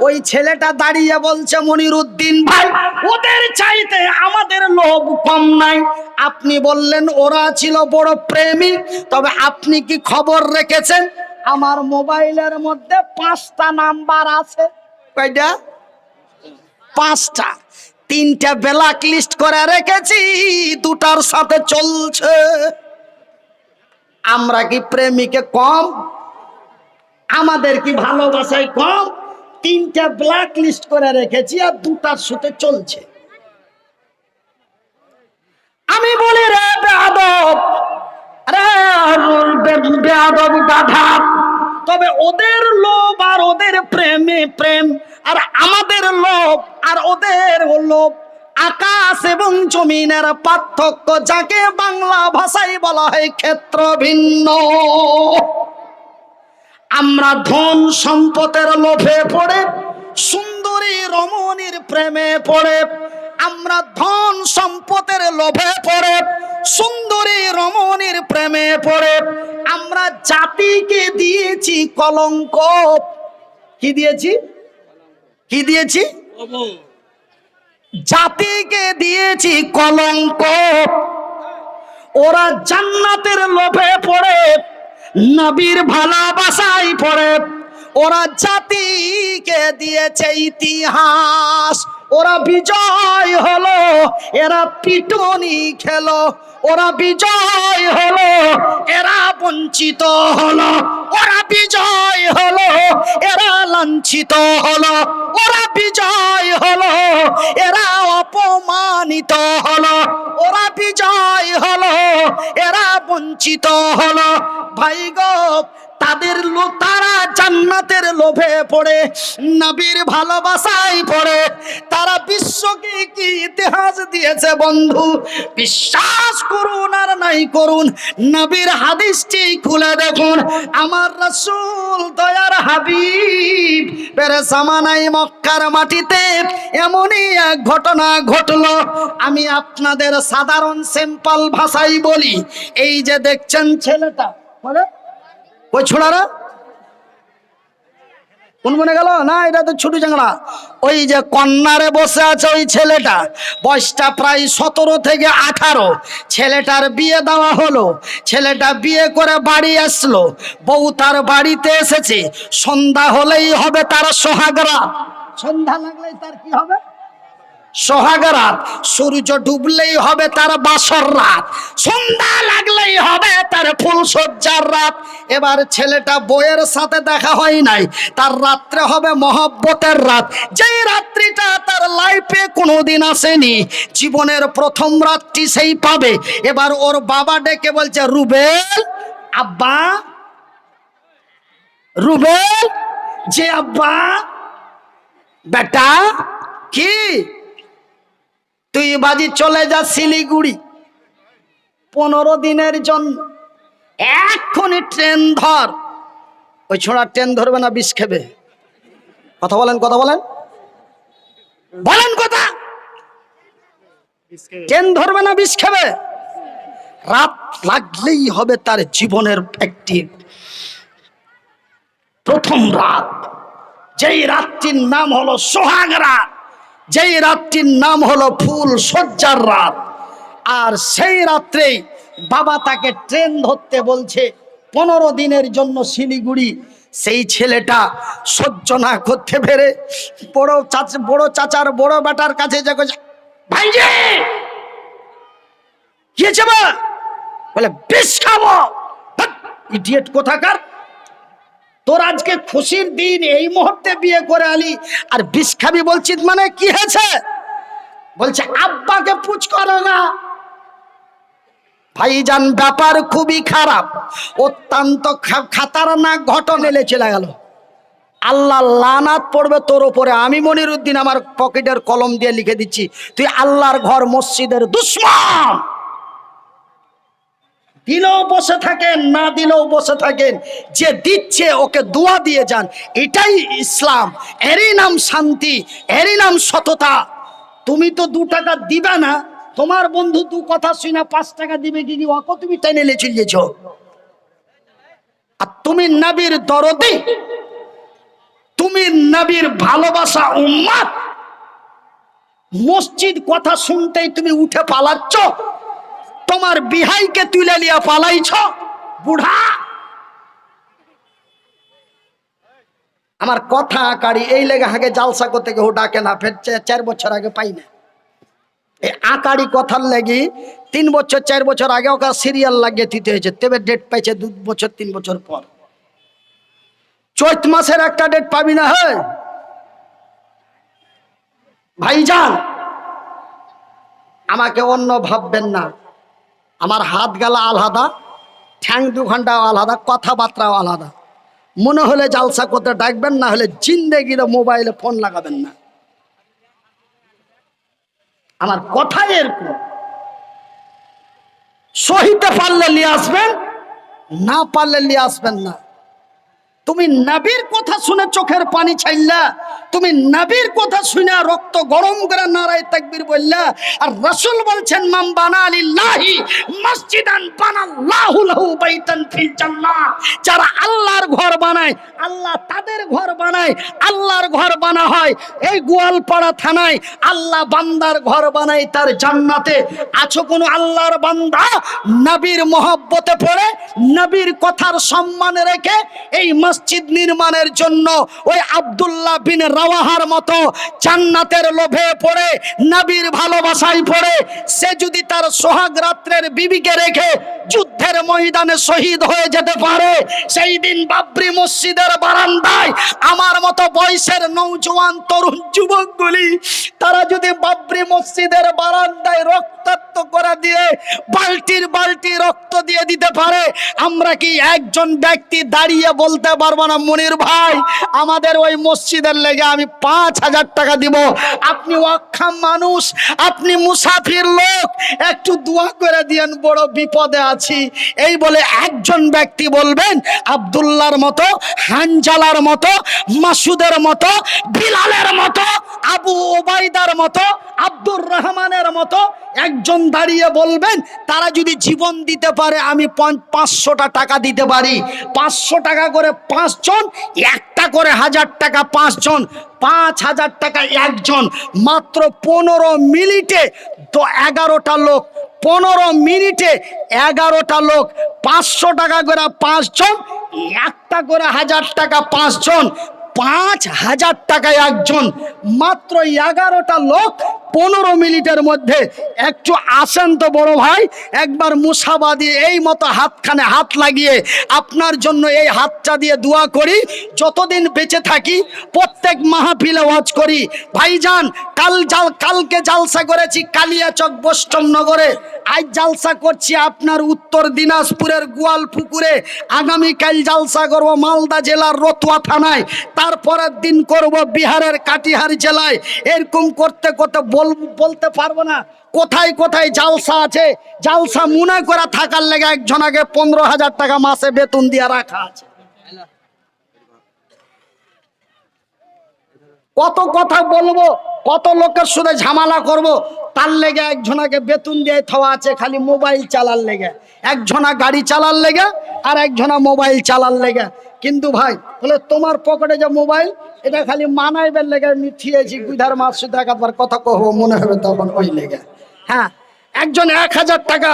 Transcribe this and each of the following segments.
ওই ছেলেটা দাঁড়িয়ে বলছে, মনিরুদ্দিন ভাই, ওদের চাইতে আমাদের লোভ কম নাই। আপনি বললেন ওরা ছিল বড় প্রেমিক, তবে আপনি কি খবর রেখেছেন আমার মোবাইলের মধ্যে 5টা নাম্বার আছে? কয়টা? 5টা। 3টা ব্ল্যাক লিস্ট করে রেখেছি, 2টার সাথে চলছে। আমরা কি প্রেমিকে কম? আমাদের কি ভালোবাসায় কম? 3টা ব্ল্যাক লিস্ট করে রেখেছি আর 2টার সাথে চলছে। আমি বলি, রে বেয়াদব, রে বেয়াদব গাধা, তবে ওদের লোভ আর ওদের প্রেমে প্রেম, আর আমাদের লোভ আর ওদের লোভ আকাশ এবং জমিনের পার্থক্য, যাকে বাংলা ভাষায় বলা হয় ক্ষেত্র ভিন্ন। আমরা ধন সম্পদের লোভে পড়ে, সুন্দরী রমণীর প্রেমে পড়ে, আমরা ধন সম্পদের লোভে পড়ে, সুন্দরী রমণীর প্রেমে পড়ে আমরা জাতিকে দিয়েছি কলঙ্ক। কি দিয়েছি? কি দিয়েছি? জাতিকে দিয়েছি কলঙ্ক। ওরা জান্নাতের লোভে পড়ে, নবীর ভালোবাসায় পড়ে, ওরা জাতিকে দিয়েছে ইতিহাস। ওরা বিজয় হলো, এরা পিটুনি খেলো। ওরা বিজয় হলো, এরা বঞ্চিত হলো। ওরা বিজয় হলো, এরা লাঞ্ছিত হলো। ওরা বিজয় হলো, এরা অপমানিত হলো। ওরা বিজয় হলো, এরা বঞ্চিত হলো। ভাই গো, তারা জান্নাতের লোভে পড়ে, নবীর ভালোবাসায় পড়ে, তারা বিশ্বকে কি ইতিহাস দিয়েছে বন্ধু। বিশ্বাস করুন আর নাই করুন, নবীর হাদিসটি খুলে দেখুন। আমার রাসূল দয়ার হাবিব এর জামানায় মক্কার মাটিতে এমনই এক ঘটনা ঘটলো। আমি আপনাদের সাধারণ সিম্পল ভাষায় বলি। এই যে দেখছেন ছেলেটা, বলে ওই ছোড়ারা কোন মনে গেল না, এটা তো ছোট চাংড়া। ওই যে কন্যারে বসে আছে ওই ছেলেটা, বয়সটা প্রায় 17 থেকে 18। ছেলেটার বিয়ে দেওয়া হলো, ছেলেটা বিয়ে করে বাড়ি আসলো, বউ তার বাড়িতে এসেছে। সন্ধ্যা হলেই হবে তার সোহাগ রাত। সন্ধ্যা লাগলেই তার কি হবে? সোহাগ রাত। সূর্য ডুবলেই হবে তার বাসর রাত। সন্ধ্যা লাগলেই হবে তার ফুলসজ্জার রাত। এবার ছেলেটা বউয়ের সাথে দেখা হয় নাই, তার রাত্রে হবে মহব্বতের রাত। যেই রাত্রিটা তার লাইফে কোনোদিন আসেনি, জীবনের প্রথম রাতটি সেই পাবে। এবার ওর বাবা ডেকে বলছে, রুবেল, আব্বা। রুবেল, যে আব্বা। বেটা, কি তুই বাজি চলে যা শিলিগুড়ি 15 দিনের জন্য, এক্ষুনি ট্রেন ধর। ওই ছোড়া ট্রেন ধরবে না, বিষ খাবে। কথা বলেন, কথা বলেন, বলেন কথা। ট্রেন ধরবে না, বিষ খাবে। রাত লাগলেই হবে তার জীবনের একটি প্রথম রাত। যেই রাতটির নাম হলো সোহাগ রাত, যেই রাতটির নাম হলো ফুল সজ্জার রাত। আর সেই রাত্রেই বাবা তাকে ট্রেন ধরতে বলছে 15 দিনের জন্য শিলিগুড়ি। সেই ছেলেটা সহ্য না করতে পেরে বড় চাচার বড় বেটার কাছে যে, ভাইজি কি হয়েছে? বলে, বিষ খাবো। ইডিয়েট কোথাকার, তোর আজকে খুশির দিন, এই মুহূর্তে বিয়ে করে আলি আর বিষ খাবি বলছিস, মানে কি হয়েছে? বলছে, আব্বাকে পুছ করো না। ভাইজান, ব্যাপার খুবই খারাপ, অত্যন্ত খাতারনাক ঘটনা এলে চলে গেল। আল্লাহ লানাত পড়বে তোর ওপরে। আমি মনিরুদ্দিন আমার পকেটের কলম দিয়ে লিখে দিচ্ছি, তুই আল্লাহর ঘর মসজিদের দুশমন। দিলেও বসে থাকেন, না দিলেও বসে থাকেন, যে দিচ্ছে ওকে দোয়া দিয়ে যান। এটাই ইসলাম, এরই নাম শান্তি, এরই নাম সততা। তুমি তো 2 টাকা দিবা না, তোমার বন্ধু 2 কথা শুনে 5 টাকা দিবে কি ওকে তুমি টেনে লে চলিয়েছ। আর তুমি নবীর দরদি, তুমি নবীর ভালোবাসা উম্মত, মসজিদ কথা শুনতেই তুমি উঠে পালাচ্ছ, তোমার বিহাইকে তুলে নিয়ে পালাইছ। বুড়া আমার কথা আকারি এই লেগে আগে জালসা করতে কেউ ডাকে না, ফের 4 বছর আগে পাই না। এই আকারি কথার লাগি 3 বছর 4 বছর আগে ওকে সিরিয়াল লাগিয়ে দিতে হয়েছে, তবে ডেট পাইছে 2 বছর 3 বছর পর। চৈত মাসের একটা ডেট পাবি না। হয় ভাইজান, আমাকে অন্য ভাববেন না। আমার হাত গালা আলাদা, ঠ্যাং 2 ঘন্টাও আলাদা, কথাবার্তাও আলাদা। মনে হলে জালসা করতে ডাকবেন, না হলে জিন্দেগির মোবাইলে ফোন লাগাবেন না। আমার কথাই এরকম। সহিতে পারলে নিয়ে আসবেন, না পারলে নিয়ে আসবেন না। তুমি নবীর কথা শুনে চোখের পানি ছাইল্লা, তুমি নবীর কথা শুনে রক্ত গরম করে নারায়ে তাকবীর বললা। আর রাসূল বলছেন মান বানা লিল্লাহি মসজিদান বানাল্লাহু লাহু বাইতান ফিল জান্নাহ। যারা আল্লাহর ঘর বানায়, আল্লাহ তাদের ঘর বানায়। আল্লাহর ঘর বানা হয় এই গোয়ালপাড়া থানায়, আল্লাহ বান্দার ঘর বানায় তার জান্নাতে। আছো কোন আল্লাহর বান্দা নবীর মহব্বতে পড়ে, নবীর কথার সম্মানে রেখে এই মসজিদ নির্মাণের জন্য ওই আব্দুল্লাহ বিন রাওয়াহার মতো জান্নাতের লোভে পড়ে, নবীর ভালোবাসায় পড়ে, সে যদি তার সোহাগ রাত্রের বিবিকে রেখে যুদ্ধের ময়দানে শহীদ হয়ে যেতে পারে, সেই দিন বাবরি মসজিদের বারান্দায় আমার মতো বয়সের নওজোয়ান তরুণ যুবকগুলি তারা যদি বাবরি মসজিদের বারান্দায় রক্তাক্ত করে দিয়ে বালতির বালতি রক্ত দিয়ে দিতে পারে, আমরা কি একজন ব্যক্তি দাঁড়িয়ে বলতে পারবো না মনির ভাই আমাদের ওই মসজিদের লেগে আমি 5,000 টাকা দিব? আপনি অক্ষম মানুষ, আপনি মুসাফির লোক, একটু দোয়া করে দিয়েন, বড় বিপদে আছি। এই বলে একজন ব্যক্তি বলবেন? আব্দুল্লাহর মতো, হানজালার মতো, মাসুদের মতো, বিলালের মতো, আবু ওবাইদার মতো, আব্দুর রহমানের মতো একজন দাঁড়িয়ে বলবেন তারা যদি জীবন দিতে পারে আমি 500টা টাকা দিতে পারি? 500 টাকা করে 5 জন, 1টা করে 1000 টাকা 5 জন, 5,000 টাকা একজন। মাত্র 15 মিনিটে তো 11টা লোক, 15 মিনিটে 11টা লোক, 500 টাকা করে 5 জন, 1টা করে 1000 টাকা 5 জন, 5,000 টাকায় একজন। মাত্র 11টা লোক 15 মিনিটের মধ্যে। একটু আসেন তো বড় ভাই, একবার মুসাবা দিয়ে এই মতো হাতখানে হাত লাগিয়ে আপনার জন্য এই হাতটা দিয়ে দোয়া করি, যতদিন বেঁচে থাকি প্রত্যেক মাহফিলে ওয়াজ করি। ভাইজান কালকে জালসা করেছি কালিয়াচক বৈষ্ণবনগরে, আজ জালসা করছি আপনার উত্তর দিনাজপুরের গোয়ালপুকুরে, আগামীকাল জালসা করব মালদা জেলার রতুয়া থানায়, তারপরের দিন করব বিহারের কাটিহার জেলায়। এরকম করতে করতে বলতে পারবো না কোথায় কোথায় জালসা আছে। জালসা মনে করে থাকার লেগে একজনকে 15,000 টাকা মাসে বেতন দিয়ে রাখা আছে। কত কথা বলবো, কত লোকের সাথে ঝামেলা করব, তার লেগে একজনকে বেতন দিয়ে থাওয়া আছে খালি মোবাইল চালার লেগে, একজনা গাড়ি চালার লেগে আর একজনা মোবাইল চালার লেগে। কিন্তু ভাই বলে তোমার পকেটে যে মোবাইল, এটা খালি মানাইবের লেগে মিথিয়েছি, বুধার মাস শুধু একবার কথা কহবো মনে হবে তখন ওই লেগে। হ্যাঁ, একজন 1,000 টাকা,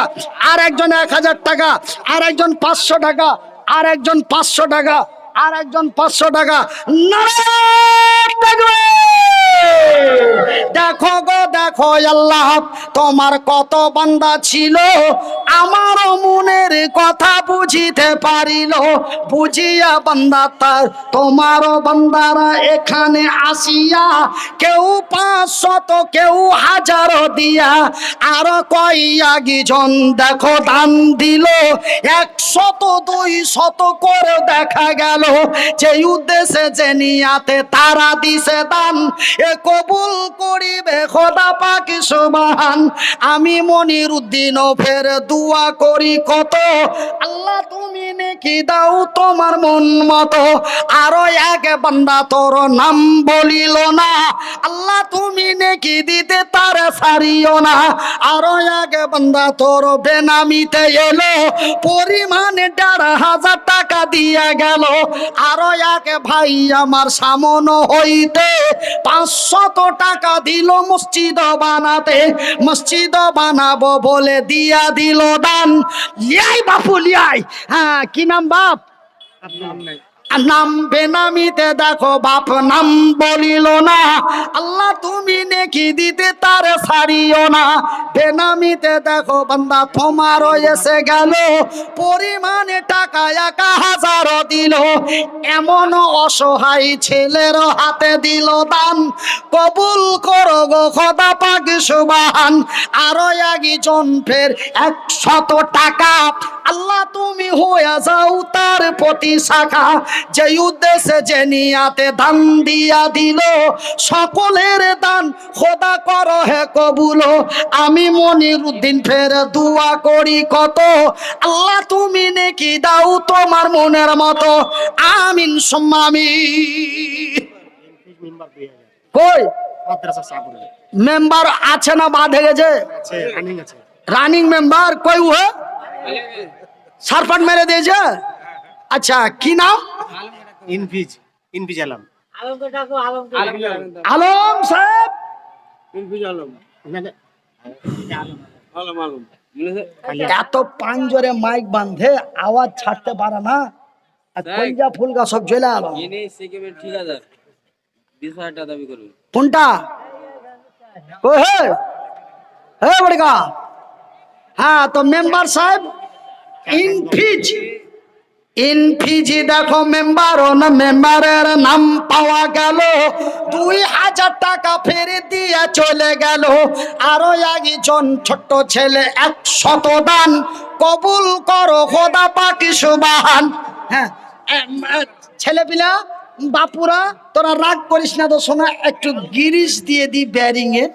আর একজন 1,000 টাকা, আর একজন 500 টাকা, আর একজন 500 টাকা, আর একজন 500 টাকা। দেখো গো দেখো আল্লাহ তোমার কত বান্দা ছিল, আমার মনের কথা বুঝিতে পারিল, বুঝিয়া বান্দা তার তোমারও বান্দারা এখানে আসিয়া কেউ 500 কেউ 1000 দিয়া, আর কয়েকজন দেখো দান দিল 100 200 করে দেখা গেল, যে উদ্দেশ্যে যে নিয়াতে তারা দিছে দান, এ কবুল করিবে খোদা পাক সুবহান। আমি মনির উদ্দিন ফের দোয়া করি কত, আল্লাহ তুমি নেকি দাও তোমার মন মতো। আরো এক বান্দা তোর নাম বলিল না, আল্লাহ তুমি নেকি দিতে তার ছাড়িও না। আরো এক বান্দা তোর বেনামিতে এলো, পরিমাণে ১,৫০০ টাকা দিয়ে গেল। আরো এক ভাই আমার সামনে হইতে ৫০০ টাকা দিল মসজিদ বানাতে, মসজিদ বানাবো বলে দিয়া দিল দান। লিয়াই বাপু লিয়াই। হ্যাঁ, কি নাম বাপ? নাম বেনামিতে দেখো বাপ নাম বলিল না, আল্লাহ তুমি নেকি দিতে তার ছাড়িও না। বেনামিতে দেখো বান্দা তোমারও এসে গেল, পরিমাণে টাকা ১,০০০ দিল। এমন অসহায় ছেলের হাতে দিল দান, কবুল করো গো খোদা পাক সুবহান। আরো একজন ফের ১০০ টাকা, আল্লাহ তুমি হয়ে যাও তার প্রতি শাখা। যে উদ্দেশ্যে যে নিয়াতে দান দিয়া দিল, সকলের দান খোদা করো হে কবুল। আমি মনিরউদ্দিন ফের দোয়া করি কত, আল্লাহ তুমি নেকি দাও তোমার মনের মতো। আমিন সুম্মা আমিন। কই মেম্বার আছে না বাঁধে গেছে? রানিং মেম্বার কই ও সারপাট মেরে দিয়েছে। আচ্ছা, কি নাম? ইনফিজ আলম। আলম সাহেব। এত পাঁচজরে মাইক বাঁধে আওয়াজ ছাড়তে পারে না, আর কলজা ফুলকা সব চলে আলো। কোনটা? কই হে হে বড়কা? হ্যাঁ, তো মেম্বার সাহেব ইনফিজি দেখো মেম্বার, না মেম্বারের নাম পাওয়া গেল, ২,০০০ টাকা ফেরত দিয়ে চলে গেল। আরো একজন ছোট্ট ছেলে ১০০ দান, কবুল করো খোদা পাক সুবহান। হ্যাঁ, ছেলেপিলা বাপুরা তোরা রাগ করিস না তো, শোনা একটু গিরিশ দিয়ে দি ব্যারিং এ।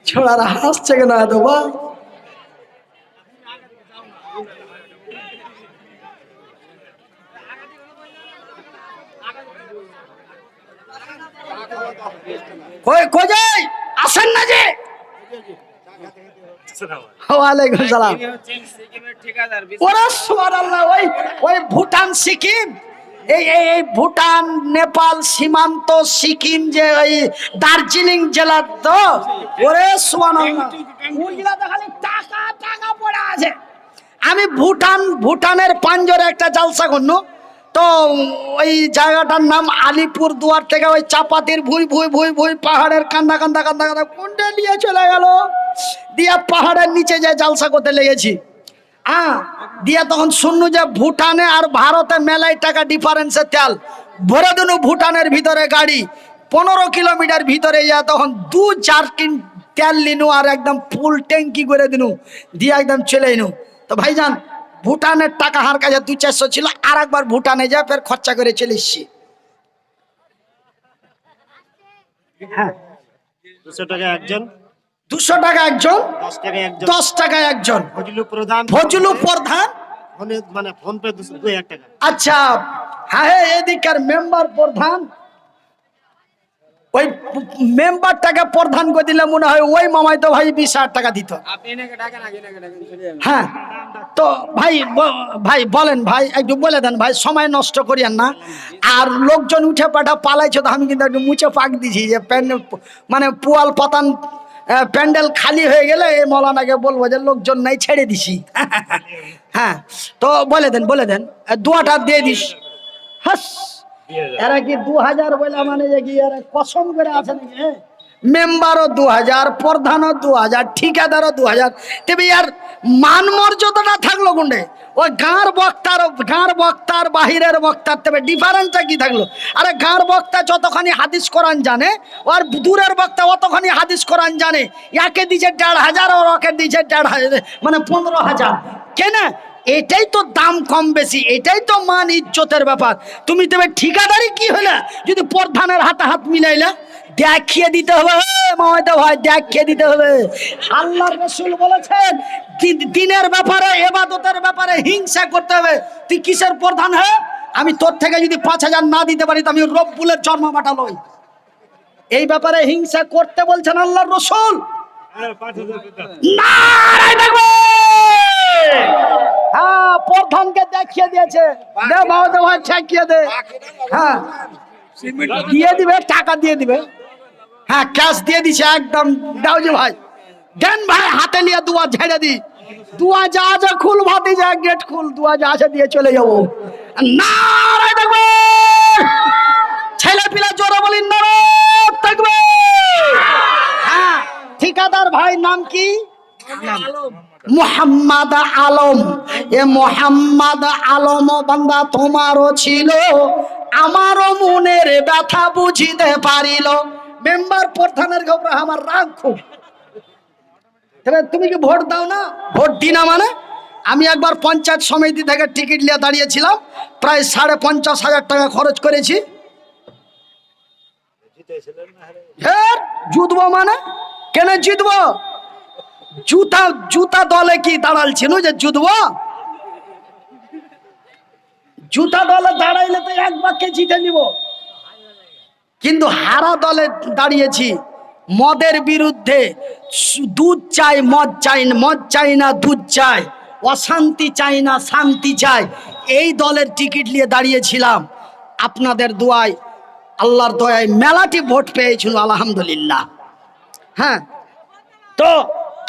ছোড়ারা হাসছে কেন এত বা? কই যাই আসেন না যে? ওয়ালাইকুম সালাম। ওরে সুবহানাল্লাহ, ওই ভুটান সিকিম, এই ভুটান নেপাল সীমান্ত সিকিম যে ওই দার্জিলিং জেলা তো। ওরে সুবহানাল্লাহ, ওইগুলা তো খালি টাকা টাকা পড়ে আছে। আমি ভুটানের পাঞ্জরে একটা জালসা করনু, তো ওই জায়গাটার নাম আলিপুর দুয়ার থেকে ওই চাপাতির ভুই পাহাড়ের কান্দা কোনটা নিয়ে চলে গেল, দিয়া পাহাড়ের নিচে যে জালসা করতে লেগেছি। দিয়া তখন শুনলু যে ভুটানে আর ভারতে মেলাই টাকা ডিফারেন্সে তেল ভরে দিনু। ভুটানের ভিতরে গাড়ি 15 কিলোমিটার ভিতরে যা তখন 2-4 টিন তেল লিনু আর একদম ফুল ট্যাঙ্কি করে দিনু, দিয়ে একদম চলে এনু। তো ভাইজান, ভুটানের টাকা হার কাছে 200-400 ছিল, আর একবার ভুটানে যা ফের খরচা করে চলে এসছি। হ্যাঁ, 200 টাকা একজন, 200 টাকা একজন, 10 টাকা একজন। ফজলু প্রধান মানে ফোন পে 2-1 টাকা। আচ্ছা, হ্যাঁ, এদিকার মেম্বার প্রধান, ওই মেম্বারটাকে প্রধান করে দিলে মনে হয় ওই মামাই তো ভাই 20,000 টাকা দিত। হ্যাঁ, তো ভাই বলেন ভাই, একটু বলে দেন ভাই, সময় নষ্ট করিয়েন না। আর লোকজন উঠে পাঠা পালাইছে, তো আমি কিন্তু একটু মুছে পাক দিছি যে মানে পুয়াল পাতান প্যান্ডেল খালি হয়ে গেলে এই মৌলানাকে বলবো যে লোকজন নাই, ছেড়ে দিছি। হ্যাঁ, তো বলে দেন দুয়াটা দিয়ে দিস। হাস, এরা কি 2000 বলে মানে যে কি এরা কসম করে আছে নাকি? মেম্বারও 2000, প্রধানও 2000, ঠিকাদারও 2000। তবে আর মান মর্যাদাটা থাকলো কোনটা? ওই গাঁর বক্তার বাহিরের বক্তার তবে ডিফারেন্সটা কি থাকলো? আরে গাঁর বক্তা যতখানি হাদিস কোরআন জানে, আর দূরের বক্তা অতখানি হাদিস কোরআন জানে। একে দিছে 1500 আর ওকে দিছে 1500, মানে 15,000। কেন? এটাই তো দাম কম বেশি, এটাই তো মান ইজ্জতের ব্যাপার। তুমি দেবে ঠিকাদারি কি হলে যদি প্রধানের হাতে হাত মিলাইলে দেখিয়ে দিতে হবে, মামাইতে ভাই দেখিয়ে দিতে হবে। আল্লাহর রাসূল বলেছেন দিনের ব্যাপারে ইবাদতের ব্যাপারে হিংসা করতে হবে। তুই কিসের প্রধান হে? আমি তোর থেকে যদি ৫,০০০ না দিতে পারি তো আমি রব্বুলের জন্ম মাটা লই। এই ব্যাপারে হিংসা করতে বলছেন আল্লাহর রাসূল। নারায়ে তাকবীর। হ্যাঁ, প্রধানকে দেখিয়ে দিয়েছে, দে মামাইতে ভাই ঠেকিয়ে দে। হ্যাঁ দিয়ে দিবে, টাকা দিয়ে দিবে। হ্যাঁ ক্যাশ দিয়ে দিছে একদম। দাও যে ভাই দেন ভাই, হাতে নিয়ে দুয়া ঝেড়ে দি। দুয়া যা আছে খুল, ভাতি যা গেট খুল, দুয়া যা আছে দিয়ে চলে যাবো। নারায়ে তাকবীর। ছেলে পিলা জোরে বলি নারায়ে তাকবীর। হ্যাঁ ঠিকাদার ভাই নাম কি? মোহাম্মদ আলম। এ মোহাম্মদ আলম বান্দা তোমারও ছিল, আমারও মনের ব্যথা বুঝিতে পারিল। মেম্বার প্রধানের ঘবরা আমার রাগ খুব। তুমি কি ভোট দাও না? ভোট দি না মানে? আমি একবার পঞ্চায়েত সমিতি থেকে টিকিট নিয়ে দাঁড়িয়েছিলাম, প্রায় ৫৫,০০০ টাকা খরচ করেছি। হ্যাঁ জিতবো মানে কেন জিতবো? জুতা দলে কি দাঁড়ালছিল যে জিতবো? জুতা দলে দাঁড়াইলে তো এক বাক্যে জিতে নিব, কিন্তু হারা দলে দাঁড়িয়েছি। মদের বিরুদ্ধে, দুধ চাই মদ চাই, মদ চাই না দুধ চাই, অশান্তি চাই না শান্তি চাই, এই দলের টিকিট নিয়ে দাঁড়িয়েছিলাম। আপনাদের দোয়ায়, আল্লাহর দয়ায় মেলাটি ভোট পেয়েছিল আলহামদুলিল্লাহ। হ্যাঁ তো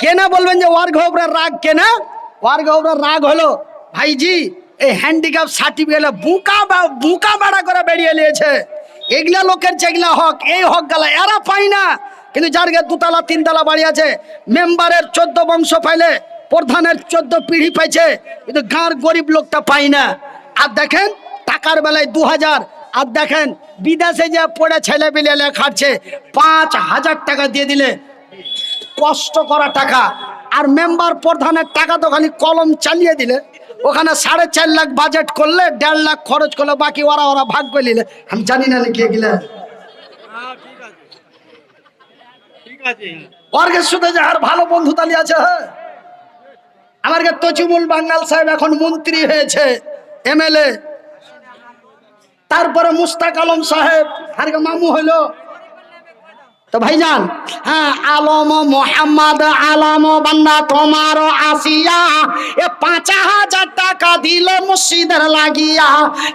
কেনা বলবেন যে ওয়ার ঘবরার রাগ কেনা? ওয়ার ঘবরার রাগ হলো ভাইজি এই হ্যান্ডিক্যাপ সার্টিফিকেট বুকা বাড়া করে বেরিয়ে নিয়েছে। এগুলা লোকের যেগুলা হক, এই হক গালা এরা পায় না, কিন্তু যার গে ২ তলা ৩ তলা বাড়ি আছে, মেম্বারের ১৪ বংশ পাইলে, প্রধানের ১৪ পিঢ়ি পাইছে, কিন্তু গাঁর গরিব লোকটা পায় না। আর দেখেন টাকার বেলায় ২,০০০, আর দেখেন বিদেশে যে পড়ে ছেলে পেলে খাচ্ছে ৫,০০০ টাকা দিয়ে দিলে কষ্ট করা টাকা। আর মেম্বার প্রধানের টাকা তো খালি কলম চালিয়ে দিলে, ওখানে ৪.৫ লাখ বাজেট করলে ১.৫ লাখ খরচ করলে, বাকি ওরা ভাগ করে নিলে। আমি জানি না কে গেলে ওর সাথে যে আর ভালো বন্ধু তালি আছে। আমার তজিমুল বাঙ্গাল সাহেব এখন মন্ত্রী হয়েছে, এমএলএ। তারপরে মুস্তাক আলম সাহেব আর মামু হইলো। তো ভাইজান, হ্যাঁ আলম মোহাম্মদ আলম বান্দা তোমার আসিয়া এ ৫,০০০ টাকা দিল মসজিদের লাগিয়া,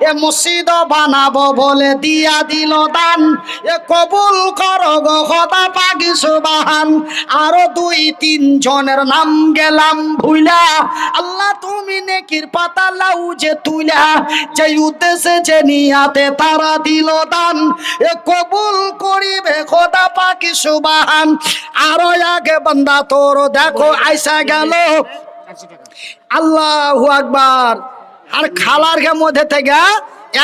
এ মসজিদ বানাবো বলে দিয়া দিল দান, এ কবুল করো গো খোদা পাক সুবহান। আরো ২-৩ জনের নাম গেলাম ভুইলা, আল্লাহ তুমি নেকির পাতা লাউ যে তুইলা, যে উদ্দেশ্যে যে নিয়াতে তারা দিল দান, এ কবুল করিবে খোদা পাক সুবহান। আরো আগে বান্দা তোর দেখো আইসা গেল, আল্লাহু আকবার। আর খালার মধ্যে থেকে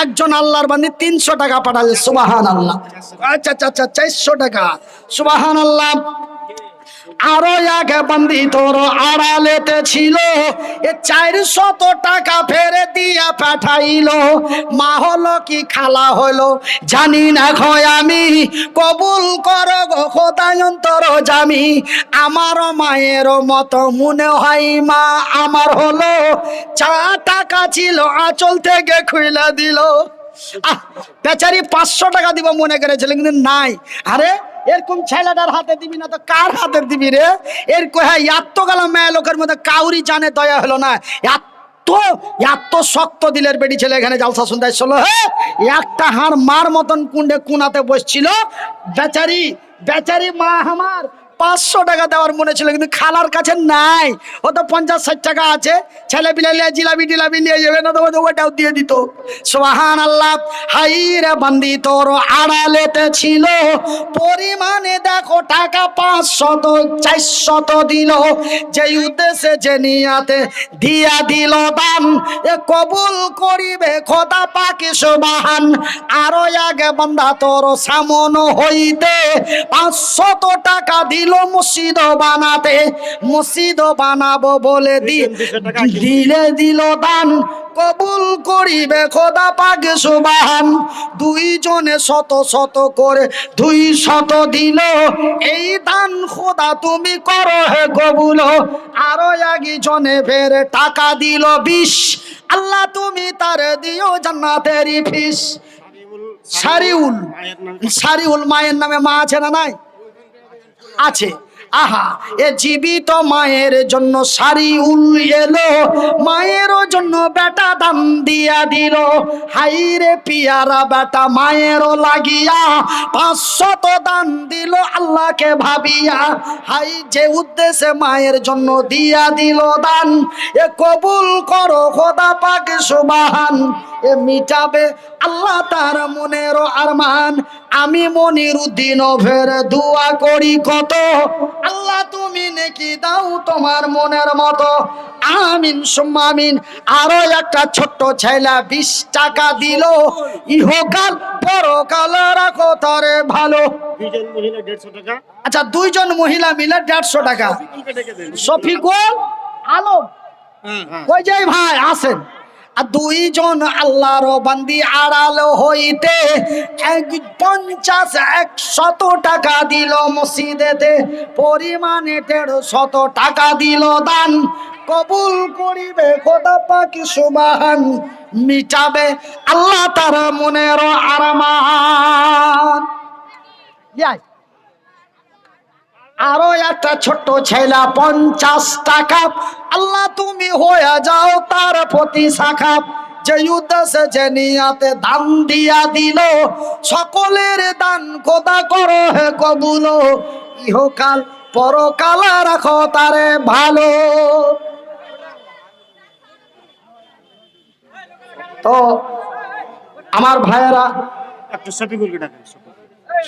একজন আল্লাহর বান্দি ৩০০ টাকা পাঠালে, সুবহান আল্লাহ। আচ্ছা ৪০০ টাকা, সুবহান আল্লাহ। আরো আগে বান্দি তোর আড়ালেতে ছিল, এ ৪০০ টাকা ফেরে দিয়া পাঠাইলো। মা হলো কি খালা হলো জানি না খয় আমি, কবুল করো গো খোদায় অন্তর জামি। আমার মায়ের মতো মনে হয় মা আমার হলো, ৪ টাকা ছিল আঁচল থেকে খুইলা দিল। বেচারি ৫০০ টাকা দিব মনে করেছিল, কিন্তু নাই। আরে এরকম ছেলেটার হাতে দিবি না তো কার হাতে দিবি রে? এর হ্যাঁ এত গেল মেয়ে লোকের মধ্যে কাউরি জানে দয়া হলো না। এত শক্ত দিলের বেটি ছেলে এখানে জালসা শুনতে আসছিল। হ্যাঁ একটা হাড় মার মতন কুন্ডে কুনাতে বসছিল। বেচারি মা আমার ৫০০ টাকা দেওয়ার মনে ছিল, কিন্তু খালার কাছে নাই। ও তো ৫০-৬০ টাকা আছে, ছেলে পিলে জিলাপি টিলাপি নিয়ে যাবে না, তো ওটাও দিয়ে দিত। সুবহান আল্লাহ। হাই রে বান্দি তোর আড়ালেতে ছিল, পরিমাণে দেখো টাকা ৫০০-৪০০ দিল, যে উদ্দেশ্যে যে নিয়াতে দিয়া দিল দান, এ কবুল করিবে খোদা পাক সুবহান। আরো আগে বান্দা তোর সামন হইতে ৫০০ টাকা দিয়ে দিল মসজিদ বানাতে, মসজিদ বানাবো বলে দিলে দিল দান, কবুল করিবে খোদা পাক সুবহান। দুইজনে শত শত করে 200 দিল, এই দান খোদা তুমি করো হে কবুল। আরো একজনে ফের টাকা দিল 20, আল্লাহ তুমি তার দিও জান্নাতের ফিস। সারিউল, সারিউল মায়ের নামে মা আছে না নাই? আছে। আহা, এ জীবিত মায়ের জন্য সারিউল এলো, মায়ের জন্য বেটা দান দিয়া দিল। হাই রে পিয়ারা বেটা মায়েরও লাগিয়া 500 দান দিল আল্লাহকে ভাবিয়া। হাই যে উদ্দেশ্যে মায়ের জন্য দিয়া দিল দান, এ কবুল করো খোদা পাক সুবহান। এ মিটাবে আল্লাহ তার মনের আরমান। আমি মনিরউদ্দিন ফের দোয়া করি কত, আল্লাহ তুমি নেকি দাও তোমার মনের মতো, আমিন সুম্মা আমিন। আরো একটা ছোট্ট ছেলে 20 টাকা দিল, ইহকাল পরকাল রাখো তারে ভালো। দুইজন মহিলা 150 টাকা। আচ্ছা, 2 জন মহিলা মিলে 150 টাকা। শফিকুল আলম কই যাই ভাই আসেন। আর 2 জন আল্লাহর বান্দি আড়াল হইতে 50-100 টাকা দিল মসজিদেতে, পরিমাণে 150 টাকা দিল দান, কবুল করিবে খোদা পাক সুবহান। মিটাবে আল্লাহ তার মনের আরমান। আরো একটা ছোট্ট ছেলে 50 টাকা, আল্লাহ তুমি হয়ে যাও তার প্রতি শাখা। যে উদ্দেশ্যে যে নিয়াতে দান দিয়া দিল, সকলের দান খোদা করো হে কবুল। ইহকাল পরকাল রাখো তারে ভালো। তো আমার ভাইয়েরা একটু শফিকুলকে ডাকেন।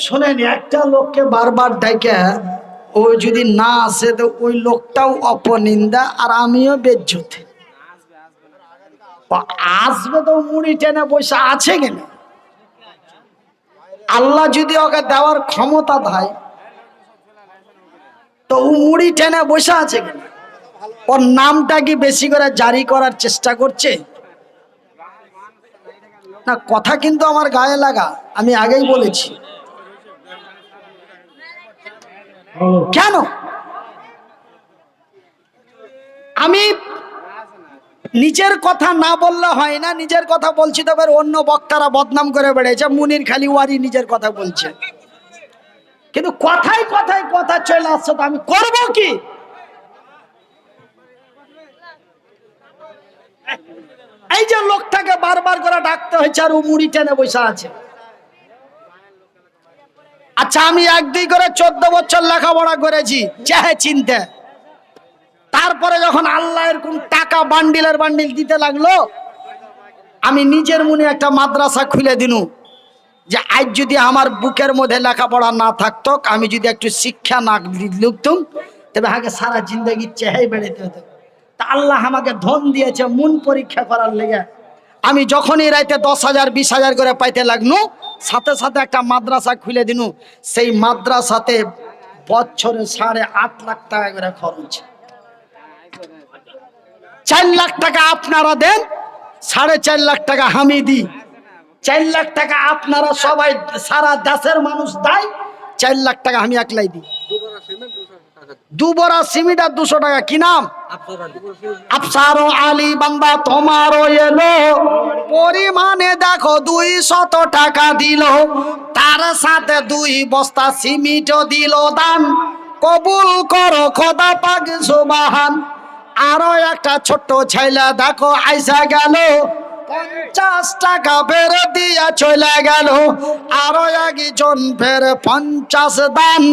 শোনেন, একটা লোককে বারবার ডাকে, ও যদি না আসে তো ওই লোকটাও অপনিন্দা আর আমিও বেজ্জত। আসবে তো মুড়ি টেনে বসে আছে কেন? আল্লাহ যদি ওকে দেওয়ার ক্ষমতা দেয় তো ও মুড়ি টেনে বসে আছে কেন? ওর নামটা কি বেশি করে জারি করার চেষ্টা করছে না? কথা কিন্তু আমার গায়ে লাগা, আমি আগেই বলেছি। কেন আমি নিজের কথা না বললে হয় না? নিজের কথা বলছি, তবে অন্য বক্তারা বদনাম করে বেড়েছে, মুনির খালি ওয়ারি নিজের কথা বলছে, কিন্তু কথায় কথায় কথা চলে আসছে, তো আমি করব কি? এই যে লোকটাকে বারবার করে ডাকতে হয়েছে আর ও মুড়ি টেনে বসে আছে। আচ্ছা, আমি 1-2 করে 14 বছর লেখাপড়া করেছি চাহে চিনতে। তারপরে যখন আল্লাহ এরকম টাকা বান্ডিলের বান্ডিল দিতে লাগলো, আমি নিজের মনে একটা মাদ্রাসা খুলে দিনু, যে আজ যদি আমার বুকের মধ্যে লেখাপড়া না থাকতো, আমি যদি একটু শিক্ষা না লিখতাম, তবে আগে সারা জিন্দগি চেহাই বেড়াতে হতো। তা আল্লাহ আমাকে ধন দিয়েছে মন পরীক্ষা করার লেগে। আমি যখনই রাইতে 10,000 20,000 করে পাইতে লাগনু, সাথে সাথে একটা মাদ্রাসা খুলে দিনু। সেই মাদ্রাসাতে বছরে 8.5 লাখ টাকা করে খরচ। 4 লাখ টাকা আপনারা দেন, 4.5 লাখ টাকা আমি দিই। 4 লাখ টাকা আপনারা সবাই সারা দেশের মানুষ দেয়, 4 লাখ টাকা আমি একলাই দিই। 2 বড়া সিমেন্ট আর 200 টাকা। কি নাম? আফসার আলী বান্দা তোমারও এলো, পরিমাণে দেখো 200 টাকা দিল, তার সাথে 2 বস্তা সিমেন্টও দিল দান, কবুল করো খোদা পাক সুবহান। আরো একটা ছোট্ট ছেলে দেখো আইসা গেল, 50 টাকা ফের দিয়া চলে গেল। আরো একজন ফের 50 দান,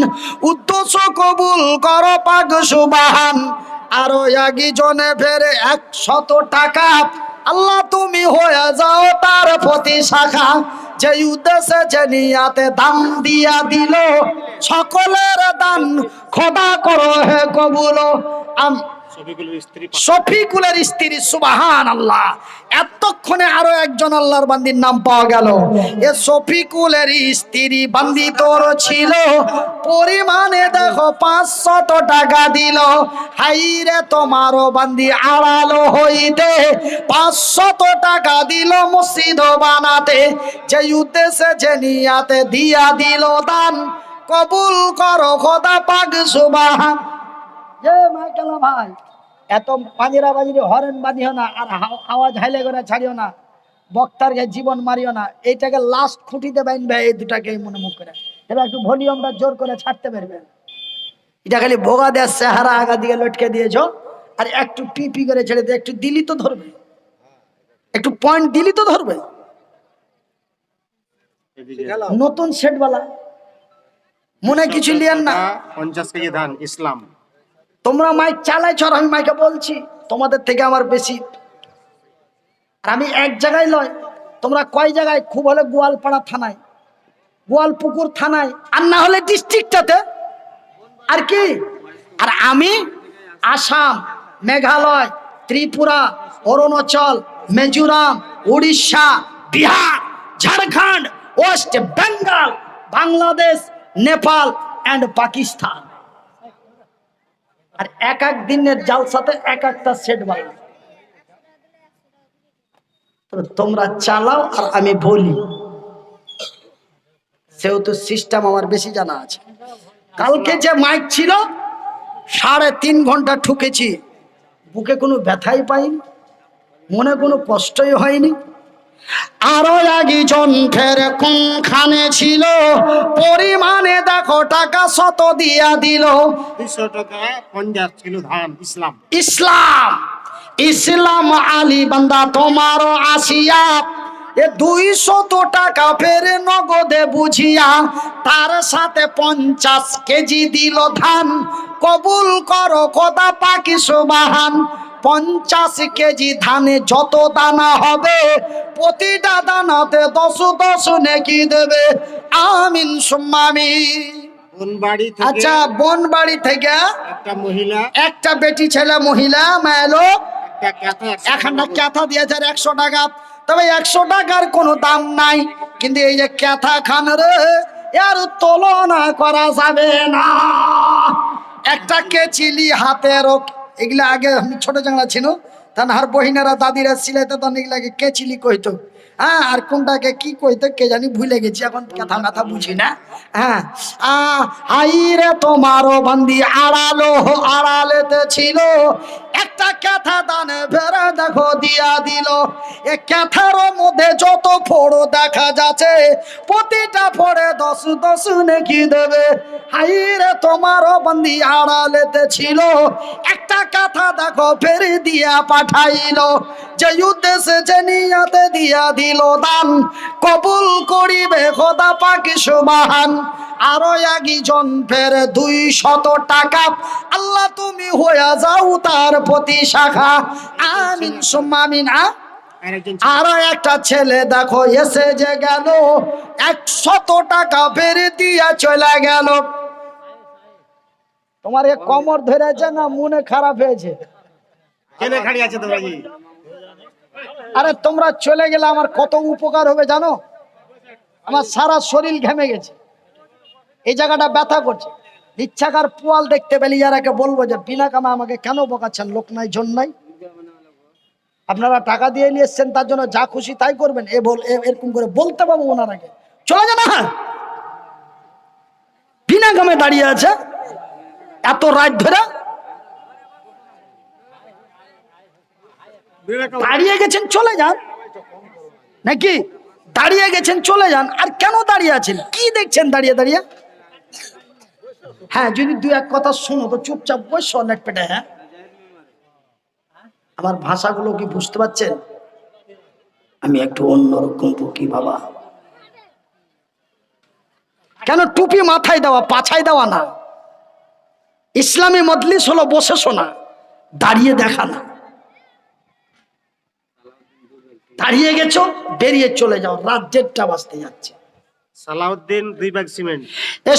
উদ্দেশ্য কবুল করো পাক সুবহান। আরো একজনে ফের 100 টাকা, আল্লাহ তুমি হয়ে যাও তার প্রতি শাখা। যে উদ্দেশ্যে যে নিয়াতে দান দিয়া দিল, সকলের দান খোদা করো হে কবুল। শফিকুলের স্ত্রী শফিকুলের স্ত্রী। সুবহানাল্লাহ। এতক্ষণে আরো একজন আল্লাহর বান্দির নাম পাওয়া গেল। এ শফিকুলের স্ত্রী বান্দি তোর ছিল, পরিমাণে দেখো 500 টাকা দিল। হাইরে তোমারও বান্দি আড়ালো হইতে 500 টাকা দিল মসজিদ বানাতে। যে উদ্দেশ্যে যে নিয়াতে দিয়া দিল দান, কবুল করো খোদা পাক সুবহান। এ মাইকেলা ভাই, এত পাঞ্জিরা বাজিরে হরেন বাঁধিও না, আর আওয়াজ হাইলে করে ছাড়িও না, বক্তার গায়ে জীবন মারিও না। এইটাকে লাস্ট খুঁটিতে বাইনবে, এই দুটাকে মনে মুখ করে। এবার একটু ভলিউমটা জোর করে ছাড়তে পারবে। এটা খালি ভোগা দেওয়ার চেহারা আগা দিকে লটকে দিয়েছ, আর একটু পিপি করে ছেড়ে দিয়ে একটু দিলি তো ধরবে, একটু পয়েন্ট দিলি তো ধরবে। নতুন সেটওয়ালা মনে কিছু লিয়েন না। 50 কেজি ধান ইসলাম। তোমরা মাইক চালাইছ আর আমি মাইকে বলছি, তোমাদের থেকে আমার বেশি। আর আমি এক জায়গায় লয়, তোমরা কয় জায়গায়? খুব হলে গোয়ালপাড়া থানায়, গোয়ালপুকুর থানায়, আর না হলে ডিস্ট্রিক্টটাতে। আর কি? আর আমি আসাম, মেঘালয়, ত্রিপুরা, অরুণাচল, মিজোরাম, উড়িষ্যা, বিহার, ঝাড়খণ্ড, ওয়েস্ট বেঙ্গল, বাংলাদেশ, নেপাল এন্ড পাকিস্তান। আর এক এক দিনের জালসাতে এক একটা সেট বানাই। তোমরা চালাও আর আমি বলি, সেহেতু সিস্টেম আমার বেশি জানা আছে। কালকে যে মাইক ছিল 3.5 ঘন্টা ঠুকেছি, বুকে কোনো ব্যথাই পাইনি, মনে কোনো কষ্টই হয়নি। আরো একজন ফের কোনখানে ছিল, পরিমাণে দেখো টাকা 100 দিয়া দিল। 200 টাকা 50 কিলো ধান ইসলাম। ইসলাম, ইসলাম আলী বান্দা তোমারও আসিয়া এ 200 টাকা ফের নগদে বুঝিয়া, তার সাথে 50 কেজি দিল ধান। কবুল করো খোদা পাক সুবহান। 50 কেজি ধানে যত দানা হবে, প্রতিটা দানাতে 10 নেকি দেবে। আমিন সুম্মা আমিন। বনবাড়ি থেকে আচ্ছা, বনবাড়ি থেকে একটা মহিলা, একটা বেটি ছেলে মহিলা মেলো একটা এখানটা ক্যাথা দিয়েছে 100 টাকা। তবে 100 টাকার কোনো দাম নাই, কিন্তু এই যে ক্যাথা খান রে, এর তুলনা করা যাবে না। একটা কেচিলি হাতের, এগুলা আগে আমি ছোট জাংলা ছিল, তার হার বহিনারা দাদিরা সিলাইতে, তখন এগুলাকে কেচিলি কইতো। হ্যাঁ, আর কোনটাকে কি কইতো কে জানি, ভুলে গেছি এখন, কথা মাথা বুঝি না। হ্যাঁ, হাইরে তোমারও বান্দি আড়ালেতে ছিল, একটা ক্যাথা দানে ফেরা দেখো দিয়া দিল। এ ক্যাথার মধ্যে যত ফোড় দেখা যাচ্ছে, প্রতিটা ফোড়ে 10 নেকি দেবে। হাইরে তোমারও বান্দি আড়ালেতে ছিল, একটা কথা দেখো ফের দিয়া পাঠাইল। যে উদ্দেশ্যে যে নিয়াতে দিয়া দিল দান, কবুল করিবে খোদা পাক সুবহান। আরো একজন ফের 200 টাকা, আল্লাহ তুমি হইয়া যাও তার প্রতি শাখা। আমিন সুম্মা আমিন। আরো একটা ছেলে দেখো এসে যে গেল, 100 টাকা ফের দিয়া চলে গেল। তোমার এ কোমর ধরেছে না মনে খারাপ হয়েছে? কেনে খাড়ি আছে তো ভাই? আরে তোমরা চলে গেলে আমার কত উপকার হবে জানো? আমার সারা শরীর ঘেমে গেছে, এই জায়গাটা ব্যথা করছে। ইচ্ছাকার পোয়াল দেখতে পেলে ইয়ারাকে বলবো যে বিনা কামে আমাকে কেন বকাচ্ছেন, লোক নাই জন নাই। আপনারা টাকা দিয়ে নিয়ে এসছেন, তার জন্য যা খুশি তাই করবেন, এরকম করে বলতে পাবো ওনারাকে। চলে যান না, বিনা কামে দাঁড়িয়ে আছে এত রাত ধরে, দাঁড়িয়ে গেছেন চলে যান, নাকি দাঁড়িয়ে গেছেন চলে যান। আর কেন দাঁড়িয়ে আছেন, কি দেখছেন দাঁড়িয়ে দাঁড়িয়ে? হ্যাঁ, যদি 2-1 কথা শোনো তো চুপচাপ বসো নেট পেটে। হ্যাঁ, আমার ভাষাগুলো কি বুঝতে পারছেন? আমি একটু অন্যরকম বকি বাবা। কেন টুপি মাথায় দেওয়া, পাছায় দেওয়া না। ইসলামী মজলিস হলো বসে শোনা, দাঁড়িয়ে দেখা না। দাঁড়িয়ে গেছো, বেরিয়ে চলে যাও, রাত 1:30 বাজতে যাচ্ছে। Salauddin 2 bag cement.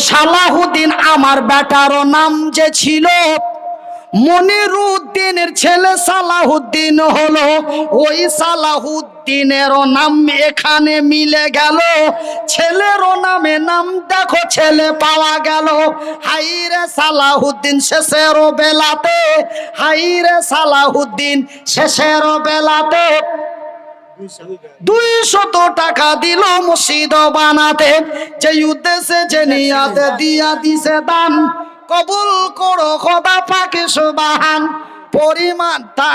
সালাহুদ্দিন আমার বেটারও নাম যে ছিল মনিরুদ্দিন। উদ্দিনের ছেলে সালাহুদ্দিন হলো। ওই সালাহুদ্দিনেরও নাম এখানে মিলে গেল, ছেলেরও নামে নাম দেখো ছেলে পাওয়া গেল। হাইরে সালাহুদ্দিন শেষেরও বেলাতে, হাইরে সালাহুদ্দিন শেষেরও বেলাতে 200 টাকা দিল মসজিদ বানাতে। যে উদ্দেশ্যে যে নিয়াতে দিয়া দিছে দান, কবুল করো খোদা পাক সুবহান। পরিমাণটা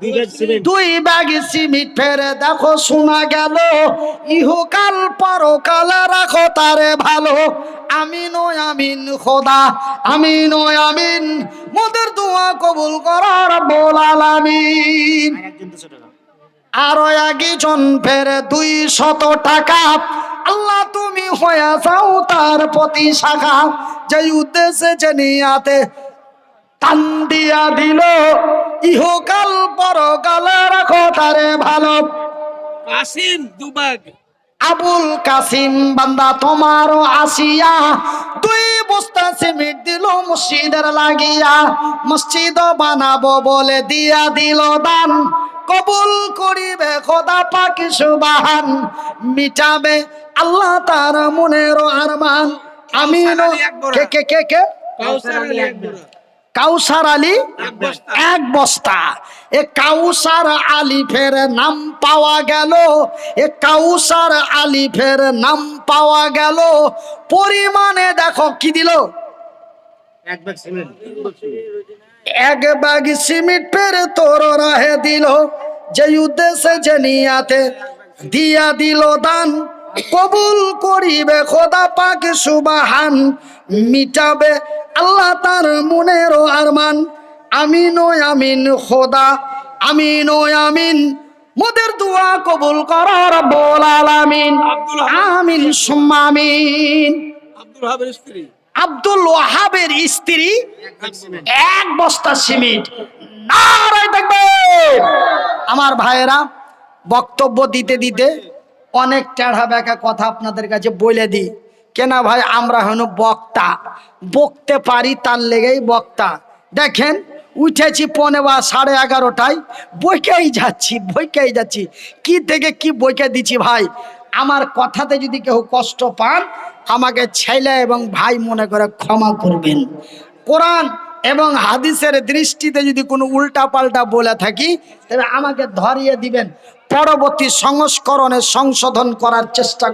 2 ব্যাগ সিমেন্ট। 2 ব্যাগ সিমেন্ট ফেরে দেখো শোনা গেল, ইহকাল পরকাল রাখো তারে ভালো। আমিন ও আমিন খোদা, আমিন ও আমিন, মোদের দোয়া কবুল করো রব্বুল আলামিন। আর একজন 200 টাকা। আরো একজন ফেরে 200 টাকা। আল্লাহ তুমি হয়ে যাও তার প্রতি শাখা। যে উদ্দেশ্যে যে নিয়াতে টান দিয়া দিল, ইহকাল পরকাল রাখো তারে ভালো। কাসিম দুবাগ আবুল কাসিম বান্দা তোমারও আসিয়া 2 বস্তা সিমেন্ট দিল মসজিদের লাগিয়া। মসজিদ বানাবো বলে দিয়া দিল দান, কবুল করিবে খোদা পাক সুবহান। মিটাবে আল্লাহ তার মনের আরমান। আমিন। কে কে কে কে? কাউসার আলী একবরা কাউসার আলী এক বস্তা 1 বস্তা। এ কাউসার আলিফের নাম পাওয়া গেল, এ কাউসার আলিফের নাম পাওয়া গেল। পরিমাণে দেখো কি দিল, 1 ব্যাগ সিমেন্ট। 1 ব্যাগ সিমেন্ট পেরে তোর রাহে দিল। যে উদ্দেশ্যে যে নিয়াতে দিয়া দিল দান, কবুল করিবে খোদা পাক সুবহান। মিটাবে আল্লাহ তার মনের আরমান। আমিন ও আমিন খোদা, আমিন ও আমিন, মোদের দোয়া কবুল করো রব্বুল আলামিন। আমিন সুম্মা আমিন। আব্দুল হাবের স্ত্রী আব্দুল ওয়াহাবের স্ত্রী 1 ব্যাগ সিমেন্ট। 1 বস্তা সিমেন্ট। নারায়ে তাকবীর। আমার ভাইয়েরা, বক্তব্য দিতে দিতে অনেক টেढ़া বেঁকা কথা আপনাদের কাছে বলে দিই। কেনা ভাই, আমরা হন বক্তা, বকতে পারি তার লেগেই বক্তা। দেখেন উঠেছি 11:30টায়, বইকেই যাচ্ছি। কি থেকে কি বইকে দিচ্ছি ভাই। আমার কথাতে যদি কেউ কষ্ট পান, আমাকে ছেলে এবং ভাই মনে করে ক্ষমা করবেন। কোরআন এবং হাদিসের দৃষ্টিতে যদি কোনো উল্টা পাল্টা বলে থাকি, তবে আমাকে ধরিয়ে দিবেন। পরবর্তী সংস্করণে সংশোধন করার চেষ্টা